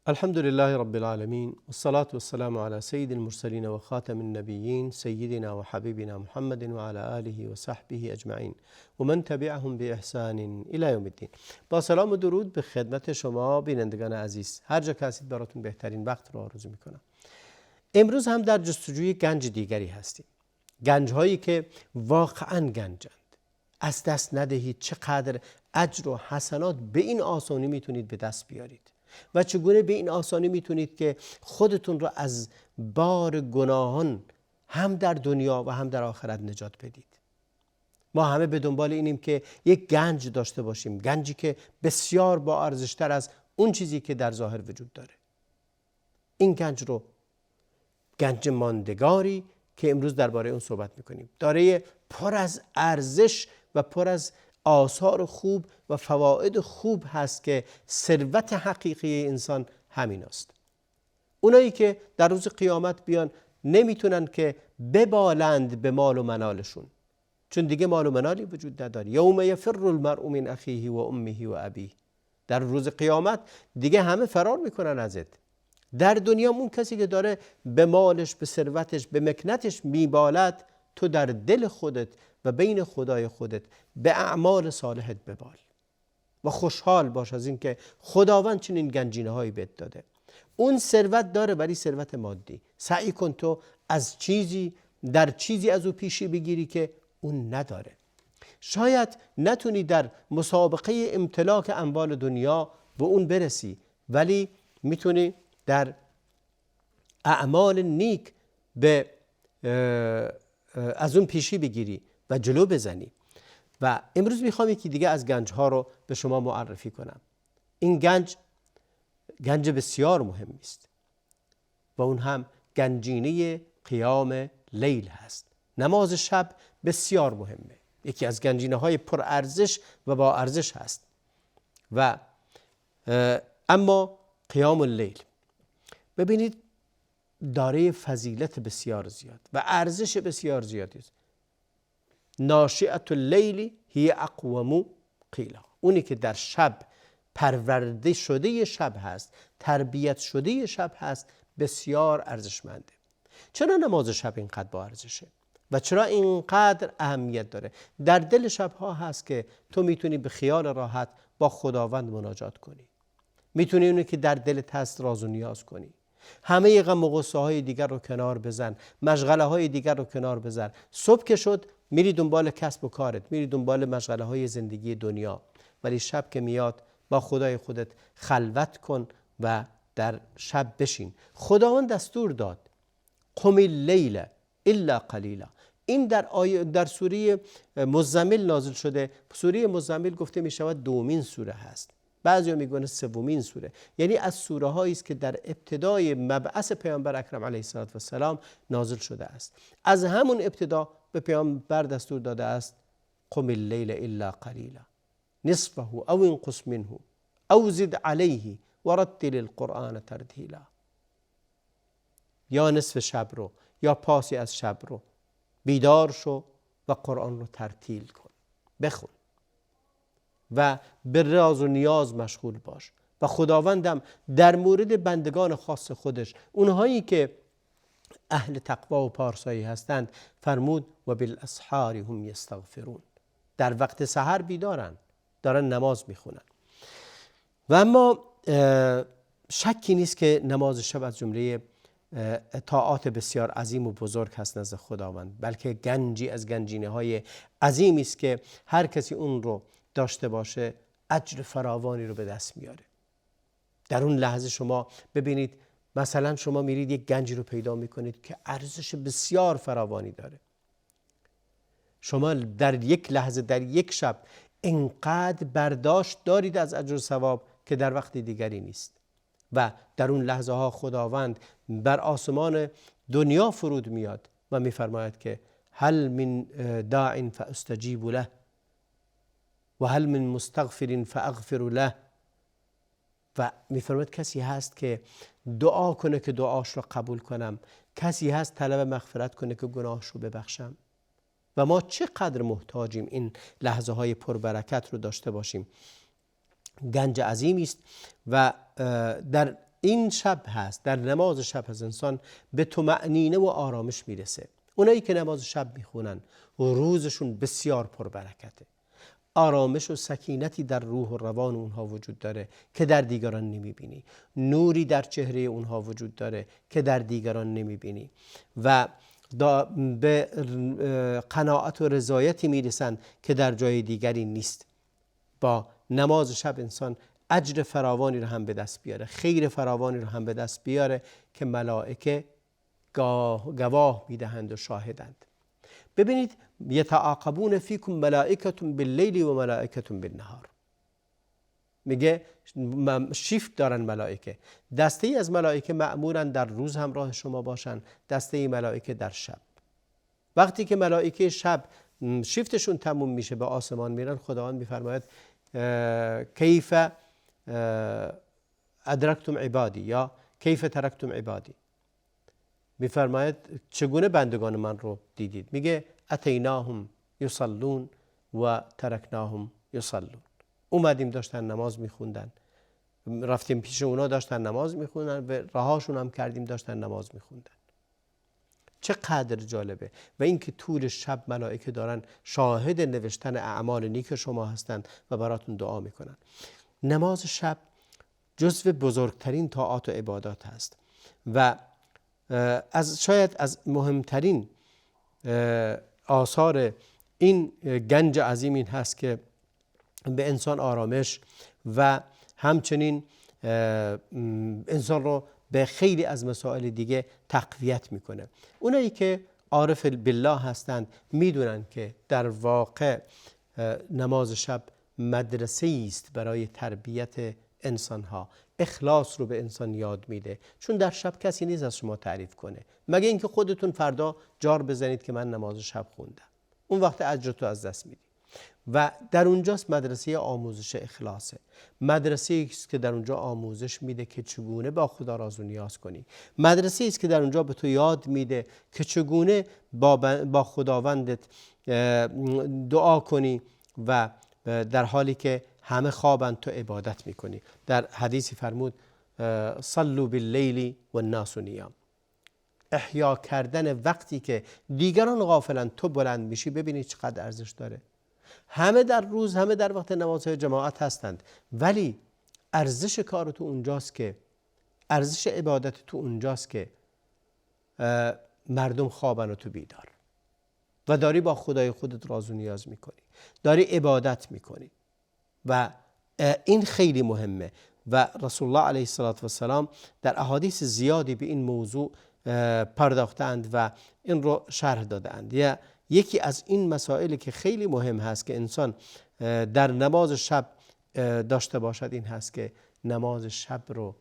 الحمد لله رب العالمين والصلاة والسلام على سيد المرسلين وخاتم النبيين سيدنا وحبيبنا محمد وعلى آله وصحبه أجمعين ومن تبعهم بإحسان إلى يوم الدين. با سلام و درود به خدمت شما بینندگان عزیز، هر جا که هستید براتون بهترین وقت رو آرزو میکنم. امروز هم در جستجوی گنج دیگری هستیم، گنج هایی که واقعا گنجند. از دست ندهید چقدر اجر و حسنات به این آسانی میتونید به دست بیارید و چگونه به این آسانی میتونید که خودتون رو از بار گناهان هم در دنیا و هم در آخرت نجات بدید. ما همه به دنبال اینیم که یک گنج داشته باشیم، گنجی که بسیار با ارزشتر از اون چیزی که در ظاهر وجود داره. این گنج رو، گنج ماندگاری که امروز درباره اون صحبت میکنیم، دارای پر از ارزش و پر از آثار خوب و فواید خوب هست که ثروت حقیقی انسان همین است. اونایی که در روز قیامت بیان نمیتونن که ببالند به مال و منالشون، چون دیگه مال و منالی وجود نداره. یوم یفر المرء من اخیه و امه و ابیه. در روز قیامت دیگه همه فرار میکنن ازت. در دنیا اون کسی که داره به مالش، به ثروتش، به مکنتش میبالد، تو در دل خودت و بین خدای خودت به اعمال صالحت ببال و خوشحال باش از این که خداوند چنین گنجینه هایی بهت داده. اون ثروت داره ولی ثروت مادی. سعی کن تو از چیزی از او پیشی بگیری که اون نداره. شاید نتونی در مسابقه امتلاک اموال دنیا به اون برسی، ولی میتونی در اعمال نیک به از اون پیشی بگیری و جلو بزنی. و امروز میخوام یکی دیگه از گنج ها رو به شما معرفی کنم. این گنج بسیار مهمی است و اون هم گنجینه قیام لیل هست. نماز شب بسیار مهمه، یکی از گنجینه های پر ارزش و با ارزش هست. و اما قیام اللیل، ببینید، دارای فضیلت بسیار زیاد و ارزش بسیار زیادی است. ناشئة اللیل هی اقوم قیلا. اونی که در شب پرورده شده شب هست، تربیت شده شب هست، بسیار ارزشمنده. چرا نماز شب اینقدر با ارزشه و چرا اینقدر اهمیت داره؟ در دل شبها هست که تو میتونی به خیال راحت با خداوند مناجات کنی، میتونی اونی که در دلت هست راز و نیاز کنی، همه غم و غصه های دیگر رو کنار بزن، مشغله های دیگر رو کنار بزن. صبح که شد میری دنبال کسب و کارت، میری دنبال مشغله های زندگی دنیا، ولی شب که میاد با خدای خودت خلوت کن و در شب بشین. خداوند دستور داد قم اللیل الا قلیلا. این در سوره مزمل نازل شده. سوره مزمل گفته می شود دومین سوره هست، بعضیا میگن سومین سوره. یعنی از سوره هایی است که در ابتدای مبعث پیامبر اکرم علیه السلام نازل شده است. از همون ابتدا به پیامبر دستور داده است قم اللیل الا قلیلا نصفه او انقص منه او زد علیه ورتل القرآن ترتیلا. یا نصف شب رو یا پاسی از شب رو بیدار شو و قرآن رو ترتیل کن، بخون و به راز و نیاز مشغول باش. و خداوندم در مورد بندگان خاص خودش، اونهایی که اهل تقوا و پارسایی هستند، فرمود و بالاسحار هم یستغفرون. در وقت سحر بیدارن، دارن نماز میخونن. و اما شکی نیست که نماز شب از جمله طاعات بسیار عظیم و بزرگ هست نزد خداوند، بلکه گنجی از گنجینه های عظیمی است که هر کسی اون رو داشته باشه اجر فراوانی رو به دست میاره. در اون لحظه شما ببینید، مثلا شما میرید یک گنجی رو پیدا میکنید که ارزش بسیار فراوانی داره. شما در یک لحظه، در یک شب انقدر برداشت دارید از اجر و ثواب که در وقت دیگری نیست. و در اون لحظه ها خداوند بر آسمان دنیا فرود میاد و میفرماید که هل من داع فاستجیب له و هل من مستغفر فاغفر له. و میفرماید کسی هست که دعا کنه که دعاش رو قبول کنم، کسی هست طلب مغفرت کنه که گناهش رو ببخشم. و ما چقدر محتاجیم این لحظه های پربرکت رو داشته باشیم. گنج عظیمی است و در این شب هست، در نماز شب هست انسان به طمأنینه و آرامش میرسه. اونایی که نماز شب میخونن روزشون بسیار پربرکته، آرامش و سکینتی در روح و روان اونها وجود داره که در دیگران نمیبینی، نوری در چهره اونها وجود داره که در دیگران نمیبینی و به قناعت و رضایتی میرسن که در جای دیگری نیست. با نماز شب انسان اجر فراوانی رو هم به دست بیاره، خیر فراوانی رو هم به دست بیاره که ملائکه گواه میدهند و شاهدند. ببینید یتعاقبون فیکم ملائکتون باللیل و ملائکتون بالنهار، میگه شیفت دارن ملائکه، دسته ای از ملائکه مأمورن در روز همراه شما باشن، دسته ای ملائکه در شب. وقتی که ملائکه شب شیفتشون تموم میشه به آسمان میرن، خداوند میفرماید کیف ادرکتم عبادی یا کیف ترکتم عبادی، میفرماید چگونه بندگان من رو دیدید؟ میگه اتیناهم یصلون و ترکناهم یصلون، اومدیم داشتن نماز میخوندن، رفتیم پیش اونا داشتن نماز میخوندن و رهاشون هم کردیم داشتن نماز میخوندن. چقدر جالبه. و اینکه طول شب ملائکه دارن شاهد نوشتن اعمال نیک شما هستند و براتون دعا میکنن. نماز شب جزو بزرگترین طاعات و عبادات هست و شاید از مهمترین آثار این گنج عظیم این هست که به انسان آرامش و همچنین انسان رو به خیلی از مسائل دیگه تقویت میکنه. اونایی که عارف بالله هستند میدونن که در واقع نماز شب مدرسه است برای تربیت انسانها، اخلاص رو به انسان یاد میده، چون در شب کسی نیست از شما تعریف کنه مگه اینکه خودتون فردا جار بزنید که من نماز شب خوندم، اون وقت اجرتو از دست میدی. و در اونجاست مدرسه آموزش اخلاصه، مدرسه است که در اونجا آموزش میده که چگونه با خدا راز و نیاز کنی، مدرسه است که در اونجا به تو یاد میده که چگونه با خداوندت دعا کنی و در حالی که همه خوابند تو عبادت میکنی. در حدیثی فرمود صلوا باللیل و الناس نیام، احیا کردن وقتی که دیگران غافلن تو بلند میشی. ببینید چقدر ارزش داره. همه در روز، همه در وقت نماز جماعت هستند، ولی ارزش کار تو اونجاست که ارزش عبادت تو اونجاست که مردم خوابن و تو بیدار و داری با خدای خودت راز و نیاز میکنی، داری عبادت میکنی و این خیلی مهمه. و رسول الله علیه السلام در احادیث زیادی به این موضوع پرداختند و این رو شرح دادند. یکی از این مسائلی که خیلی مهم هست که انسان در نماز شب داشته باشد این هست که نماز شب رو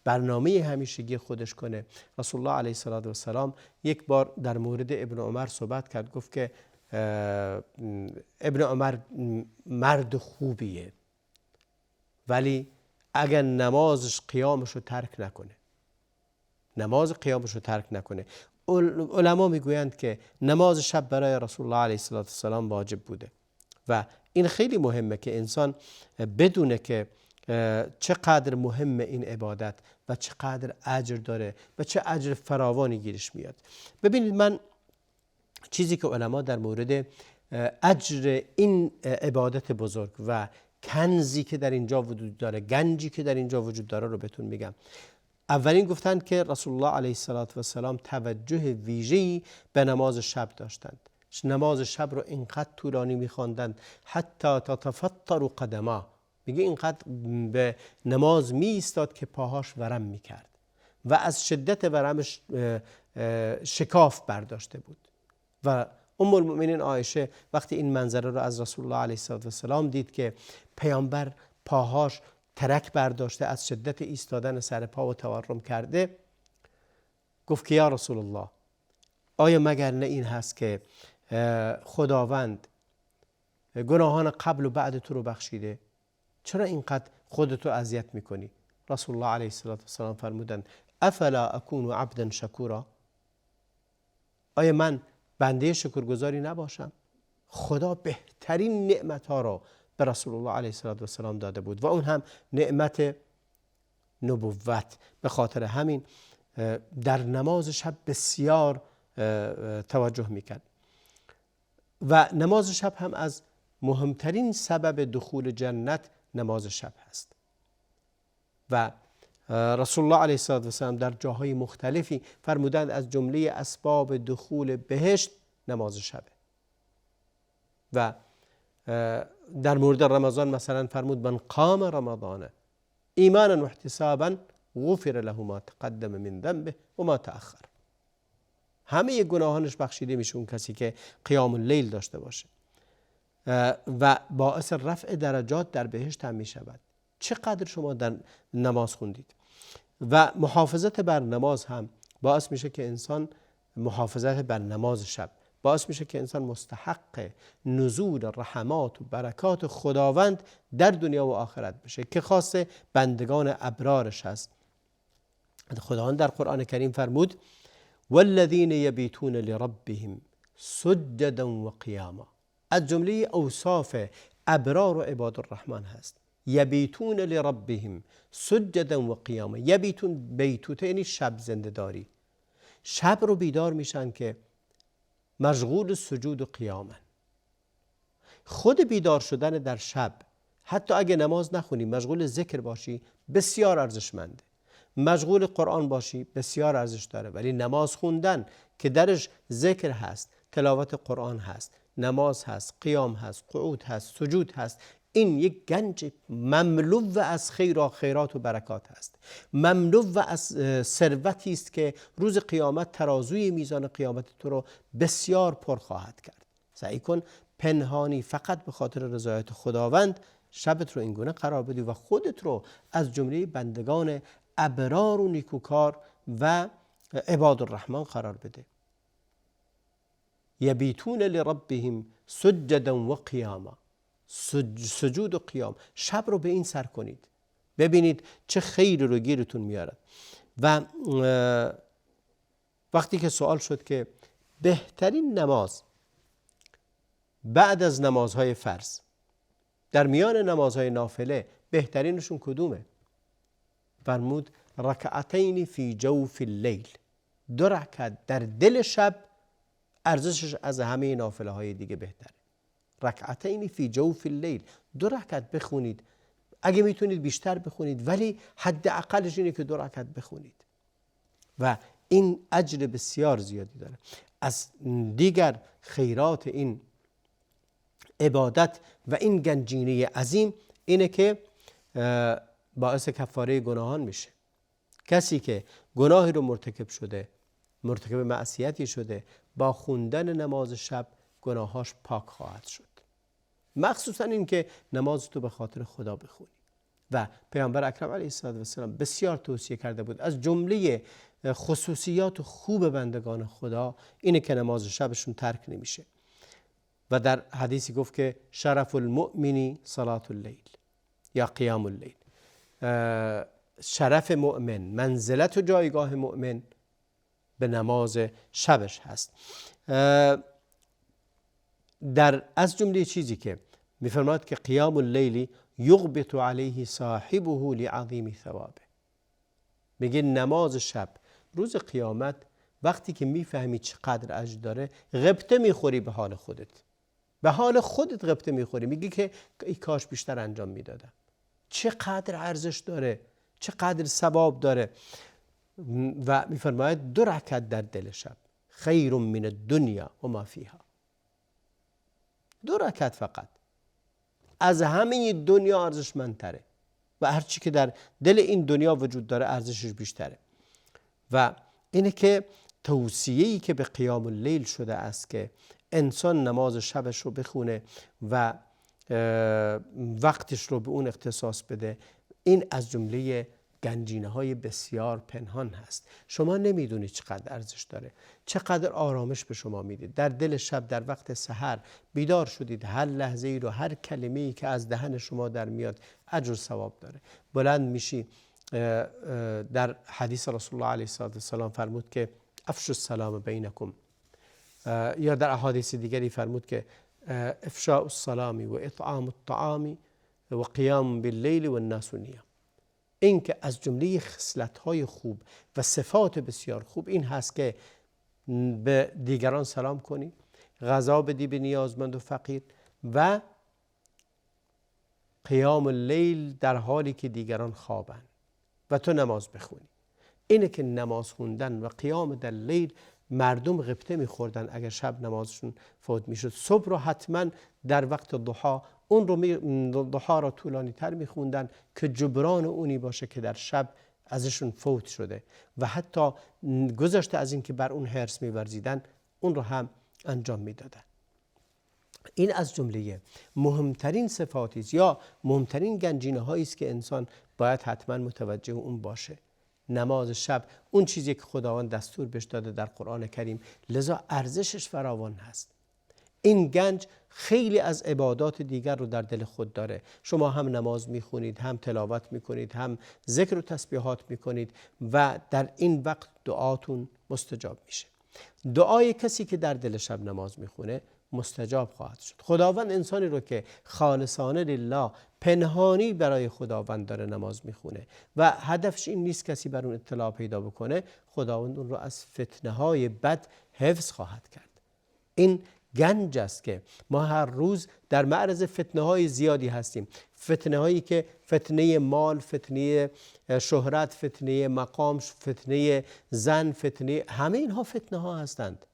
برنامه همیشگی خودش کنه. رسول الله علیه السلام یک بار در مورد ابن عمر صحبت کرد، گفت که ابن عمر مرد خوبیه ولی اگر نمازش قیامش رو ترک نکنه، نماز قیامش رو ترک نکنه. علما میگویند که نماز شب برای رسول الله علیه السلام واجب بوده و این خیلی مهمه که انسان بدونه که چقدر مهمه این عبادت و چقدر اجر داره و چه اجر فراوانی گیرش میاد. ببینید من چیزی که علما در مورد اجر این عبادت بزرگ و کنزی که در اینجا وجود داره، گنجی که در اینجا وجود داره رو بهتون میگم. اولین گفتند که رسول الله علیه السلام توجه ویژه‌ای به نماز شب داشتند. نماز شب رو اینقدر طولانی می‌خواندند حتی تتفطر قدما، میگه اینقدر به نماز می‌ایستاد که پاهاش ورم می‌کرد و از شدت ورمش شکاف برداشته بود. و ام المؤمنین عایشه وقتی این منظره رو از رسول الله علیه السلام دید که پیامبر پاهاش ترک برداشته از شدت ایستادن سر پا و تورم کرده، گفت که یا رسول الله آیا مگر نه این هست که خداوند گناهان قبل و بعد تو رو بخشیده، چرا اینقدر خودتو اذیت میکنی؟ رسول الله علیه السلام فرمودند افلا اکون عبدا شکورا، آیا من بنده شکرگزاری نباشم؟ خدا بهترین نعمت ها را به رسول الله علیه السلام داده بود و اون هم نعمت نبوت. به خاطر همین در نماز شب بسیار توجه میکرد و نماز شب هم از مهمترین سبب دخول جنت نماز شب هست و رسول الله علیه السلام در جاهای مختلفی فرمودند از جمله اسباب دخول بهشت نماز شبه و در مورد رمضان مثلا فرمود من قام رمضان ایمانا و احتسابا غفر له ما تقدم من ذنبه و ما تأخر. همه گناهانش بخشیده میشه اون کسی که قیام اللیل داشته باشه و باعث رفع درجات در بهشت هم میشود. چقدر شما در نماز خوندید و محافظت بر نماز هم باعث میشه که انسان محافظت بر نماز شب باعث میشه که انسان مستحق نزول رحمات و برکات خداوند در دنیا و آخرت بشه که خاص بندگان ابرارش هست. خداوند در قرآن کریم فرمود والذین یبیتون لربهم سجدا و قیاما. از جمله اوصاف ابرار و عباد الرحمن هست یبیتون لربهم سجدا و قیاما. یبیتون بیتوته یعنی شب زنده داری، شب رو بیدار میشن که مشغول سجود و قیامن. خود بیدار شدن در شب حتی اگه نماز نخونی مشغول ذکر باشی بسیار ارزشمنده، مشغول قرآن باشی بسیار ارزش داره، ولی نماز خوندن که درش ذکر هست، تلاوت قرآن هست، نماز هست، قیام هست، قعود هست، سجود هست، این یک گنج مملو از خیرات و برکات هست، مملو از ثروتی است که روز قیامت ترازوی میزان قیامت تو رو بسیار پر خواهد کرد. سعی کن پنهانی فقط به خاطر رضایت خداوند شبت رو اینگونه قرار بدی و خودت رو از جمله بندگان ابرار و نیکوکار و عباد الرحمن قرار بده. یبیتون لربهم سجدا و قیاما. سجود و قیام، شب رو به این سر کنید، ببینید چه خیری رو گیرتون میارد. و وقتی که سوال شد که بهترین نماز بعد از نمازهای فرض در میان نمازهای نافله بهترینشون کدومه؟ فرمود رکعتین فی جوف اللیل. 2 رکعت در دل شب ارزشش از همه نافله های دیگه بهتره. رکعتین فی جوف اللیل، 2 رکعت بخونید، اگه میتونید بیشتر بخونید ولی حد اقلش اینه که 2 رکعت بخونید و این اجر بسیار زیادی داره. از دیگر خیرات این عبادت و این گنجینه عظیم اینه که باعث کفاره گناهان میشه. کسی که گناهی رو مرتکب شده، مرتکب معصیتی شده، با خوندن نماز شب گناهاش پاک خواهد شد. مخصوصا این که نماز تو به خاطر خدا بخونی و پیامبر اکرم علیه السلام بسیار توصیه کرده بود از جمله خصوصیات خوب بندگان خدا اینه که نماز شبشون ترک نمیشه و در حدیثی گفت که شرف المؤمنی صلاة اللیل یا قیام اللیل. شرف مؤمن، منزلت و جایگاه مؤمن به نماز شبش هست. در از جمله چیزی که میفرماد که قیام اللیل یغبط علیه صاحبه لعظیم ثوابه، میگه نماز شب روز قیامت وقتی که میفهمی چقدر اجر داره غبطه میخوری به حال خودت، به حال خودت غبطه میخوری، میگی که ای کاش بیشتر انجام میدادم، چقدر ارزش داره، چقدر ثواب داره. و میفرماید 2 رکعت در دل شب خیر من الدنیا و ما فیها. 2 رکعت فقط از همه دنیا ارزشمندتره و هر چی که در دل این دنیا وجود داره ارزشش بیشتره. و اینه که توصیه‌ای که به قیام اللیل شده است که انسان نماز شبش رو بخونه و وقتش رو به اون اختصاص بده، این از جمله گنجینه های بسیار پنهان هست. شما نمیدونید چقدر ارزش داره، چقدر آرامش به شما میده. در دل شب در وقت سحر بیدار شدید، هر لحظه ای رو، هر کلمه ای که از دهن شما در میاد اجر و ثواب داره. بلند میشی. در حدیث رسول الله علیه السلام فرمود که افشوا السلام بینکم، یا در احادیث دیگری فرمود که افشاء السلام و اطعام الطعام و قیام باللیل و الناس نیام. این که از جمله خصلت‌های خوب و صفات بسیار خوب این هست که به دیگران سلام کنی، غذا بدی به نیازمند و فقیر و قیام اللیل در حالی که دیگران خوابند و تو نماز بخونی. اینه که نماز خوندن و قیام در لیل مردم غبطه میخوردن اگر شب نمازشون فوت میشد. صبح رو حتما در وقت ضحی اون رو ضحی را طولانی تر میخوندن که جبران اونی باشه که در شب ازشون فوت شده و حتی گذشته از این که بر اون حرص می‌ورزیدن اون رو هم انجام میدادن. این از جمله مهمترین صفاتی است یا مهمترین گنجینه هایی است که انسان باید حتما متوجه اون باشه. نماز شب اون چیزی که خداوند دستور بهش داده در قرآن کریم، لذا ارزشش فراوان هست. این گنج خیلی از عبادات دیگر رو در دل خود داره. شما هم نماز میخونید، هم تلاوت میکنید، هم ذکر و تسبیحات میکنید و در این وقت دعاتون مستجاب میشه. دعای کسی که در دل شب نماز میخونه مستجاب خواهد شد. خداوند انسانی رو که خالصانه لله پنهانی برای خداوند داره نماز میخونه و هدفش این نیست کسی بر اون اطلاع پیدا بکنه، خداوند اون رو از فتنه های بد حفظ خواهد کرد. این گنج است که ما هر روز در معرض فتنه های زیادی هستیم. فتنه هایی که فتنه مال، فتنه شهرت، فتنه مقام، فتنه زن، فتنه، همه اینها فتنه ها هستند.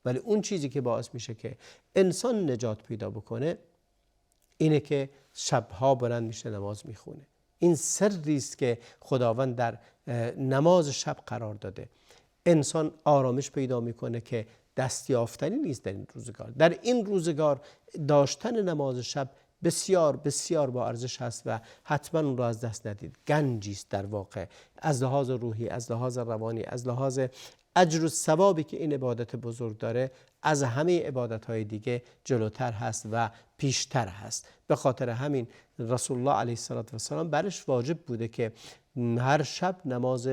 ولی اون چیزی که باعث میشه که انسان نجات پیدا بکنه اینه که شبها بلند میشه نماز میخونه. این سری است که خداوند در نماز شب قرار داده. انسان آرامش پیدا میکنه که دستیافتنی نیست در این روزگار. در این روزگار داشتن نماز شب بسیار بسیار با ارزش هست و حتما اون رو از دست ندید. گنجی است در واقع، از لحاظ روحی، از لحاظ روانی، از لحاظ اجر و ثوابی که این عبادت بزرگ داره، از همه عبادت‌های دیگه جلوتر هست و پیشتر هست. به خاطر همین رسول الله علیه السلام برش واجب بوده که هر شب نماز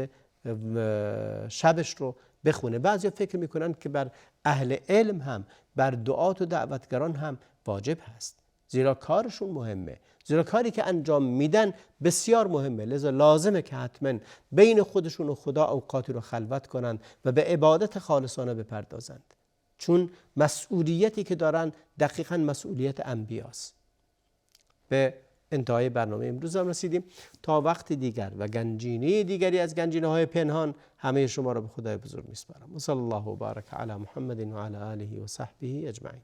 شبش رو بخونه. بعضیا فکر میکنن که بر اهل علم هم، بر دعات و دعوتگران هم واجب هست، زیرا کارشون مهمه، زیرا کاری که انجام میدن بسیار مهمه. لذا لازمه که حتما بین خودشون و خدا اوقاتی رو خلوت کنند و به عبادت خالصانه بپردازند، چون مسئولیتی که دارن دقیقاً مسئولیت انبیاست. به انتهای برنامه امروز هم رسیدیم. تا وقت دیگر و گنجینه دیگری از گنجینه های پنهان، همه شما را به خدای بزرگ میسپارم. و صلی الله و بارک علی محمد و علی آله و صحبه اجمعین.